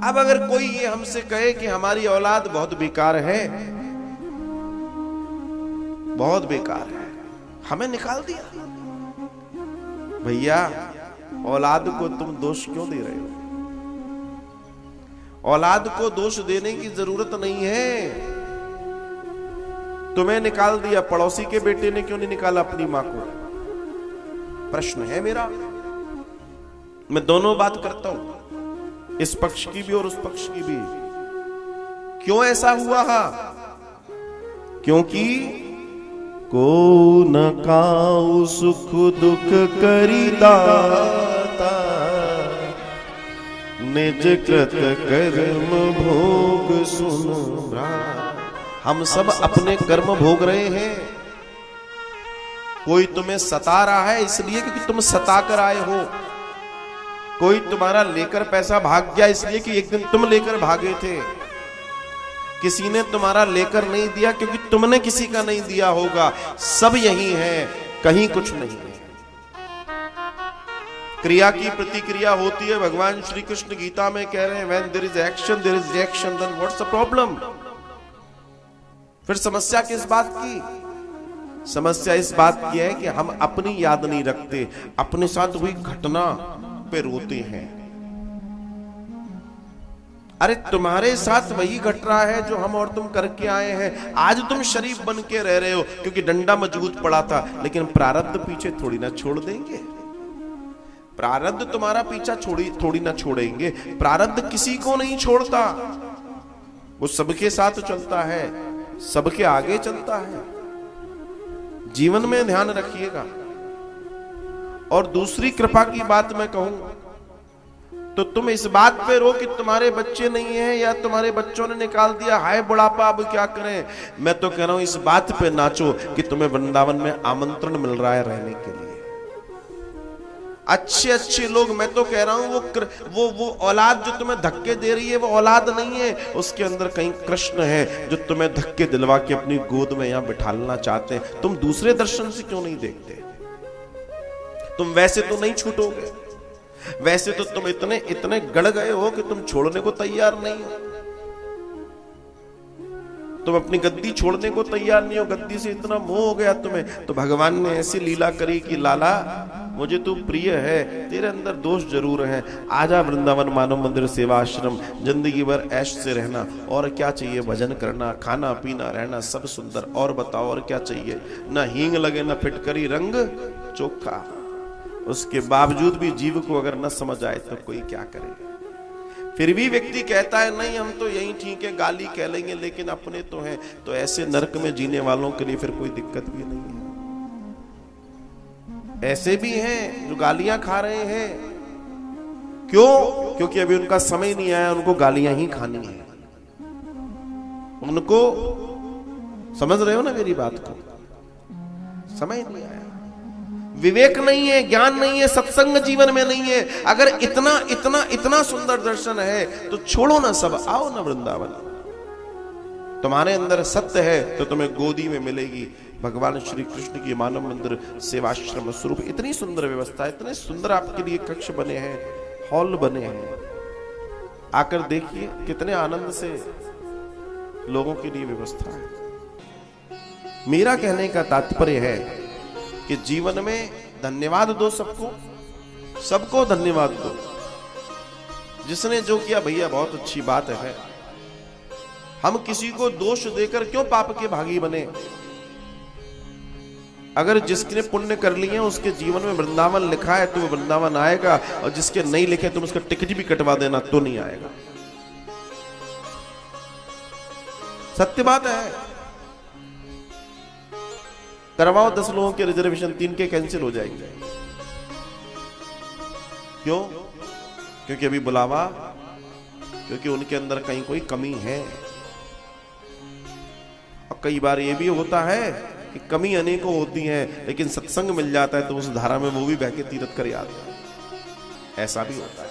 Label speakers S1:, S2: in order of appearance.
S1: अब अगर कोई ये हमसे कहे कि हमारी औलाद बहुत बेकार है, बहुत बेकार है, हमें निकाल दिया, भैया औलाद को तुम दोष क्यों दे रहे हो? औलाद को दोष देने की जरूरत नहीं है। तुम्हें निकाल दिया, पड़ोसी के बेटे ने क्यों नहीं निकाला अपनी मां को? प्रश्न है मेरा। मैं दोनों बात करता हूं, इस पक्ष की भी और उस पक्ष की भी। क्यों ऐसा हुआ? क्योंकि को न काऊ सुख दुख करी दाता, निज कृत कर्म भोग सुन भ्राता। हम सब अपने कर्म भोग रहे हैं। कोई तुम्हें सता रहा है इसलिए क्योंकि तुम सता कर आए हो। कोई तुम्हारा लेकर पैसा भाग गया इसलिए कि एक दिन तुम लेकर भागे थे। किसी ने तुम्हारा लेकर नहीं दिया क्योंकि तुमने किसी का नहीं दिया होगा। सब यही है, कहीं कुछ नहीं है। क्रिया की प्रतिक्रिया होती है। भगवान श्री कृष्ण गीता में कह रहे हैं, when there is action there is reaction, then what's the problem? फिर समस्या किस बात की? समस्या इस बात की है कि हम अपनी याद नहीं रखते, अपने साथ हुई घटना पे रोते हैं। अरे तुम्हारे साथ वही घट रहा है जो हम और तुम करके आए हैं। आज तुम शरीफ बन के रह रहे हो क्योंकि डंडा मजबूत पड़ा था, लेकिन प्रारब्ध पीछे थोड़ी ना छोड़ देंगे। प्रारब्ध तुम्हारा पीछा थोड़ी ना छोड़ेंगे। प्रारब्ध किसी को नहीं छोड़ता, वो सबके साथ चलता है, सबके आगे चलता है। जीवन में ध्यान रखिएगा। और दूसरी कृपा की बात मैं कहूं तो तुम इस बात पे रो कि तुम्हारे बच्चे नहीं हैं या तुम्हारे बच्चों ने निकाल दिया, हाय बुढ़ापा अब क्या करें। मैं तो कह रहा हूं इस बात पे नाचो कि तुम्हें वृंदावन में आमंत्रण मिल रहा है रहने के लिए। अच्छे अच्छे लोग, मैं तो कह रहा हूं वो औलाद जो तुम्हें धक्के दे रही है वो औलाद नहीं है, उसके अंदर कहीं कृष्ण है जो तुम्हें धक्के दिलवा के अपनी गोद में यहां बिठालना चाहते हैं। तुम दूसरे दर्शन से क्यों नहीं देखते? तुम वैसे तो नहीं छूटोगे, वैसे तो तुम इतने इतने गड़ गए हो कि तुम छोड़ने को तैयार नहीं हो। तुम अपनी गद्दी छोड़ने को तैयार नहीं हो, गद्दी से इतना मोह हो गया तुम्हें। तो भगवान ने ऐसी लीला करी कि लाला मुझे तू प्रिय है, तेरे अंदर दोष जरूर है, आजा वृंदावन मानव मंदिर सेवा आश्रम, जिंदगी भर ऐश से रहना। और क्या चाहिए? भजन करना, खाना पीना रहना, सब सुंदर। और बताओ और क्या चाहिए? ना हींग लगे, ना फिटकरी, रंग चोखा। उसके बावजूद भी जीव को अगर न समझ आए तो कोई क्या करे। फिर भी व्यक्ति कहता है नहीं हम तो यही ठीक है, गाली कह लेंगे लेकिन अपने तो हैं। तो ऐसे नरक में जीने वालों के लिए फिर कोई दिक्कत भी नहीं है। ऐसे भी हैं जो गालियां खा रहे हैं। क्यों? क्योंकि अभी उनका समय नहीं आया, उनको गालियां ही खानी है। उनको, समझ रहे हो ना मेरी बात को? समय नहीं आया, विवेक नहीं है, ज्ञान नहीं है, सत्संग जीवन में नहीं है। अगर इतना इतना इतना सुंदर दर्शन है तो छोड़ो ना सब, आओ ना वृंदावन। तुम्हारे अंदर सत्य है तो तुम्हें गोदी में मिलेगी भगवान श्री कृष्ण की मानव मंदिर सेवाश्रम स्वरूप। इतनी सुंदर व्यवस्था, इतने सुंदर आपके लिए कक्ष बने हैं, हॉल बने हैं। आकर देखिए कितने आनंद से लोगों के लिए व्यवस्था है। मेरा कहने का तात्पर्य है कि जीवन में धन्यवाद दो सबको, सबको धन्यवाद दो। जिसने जो किया भैया बहुत अच्छी बात है। हम किसी को दोष देकर क्यों पाप के भागी बने? अगर जिसने पुण्य कर लिए उसके जीवन में वृंदावन लिखा है तो वो वृंदावन आएगा, और जिसके नहीं लिखे तुम उसका टिकट भी कटवा देना तो नहीं आएगा। सत्य बात है। करवाओ 10 लोगों के रिजर्वेशन, 3 के कैंसिल हो जाएंगे। क्यों? क्योंकि अभी बुलावा, क्योंकि उनके अंदर कहीं कोई कमी है। और कई बार ये भी होता है कि कमी अनेकों होती है, लेकिन सत्संग मिल जाता है तो उस धारा में वो भी बह के तीर्थ कर आते हैं। ऐसा भी होता है।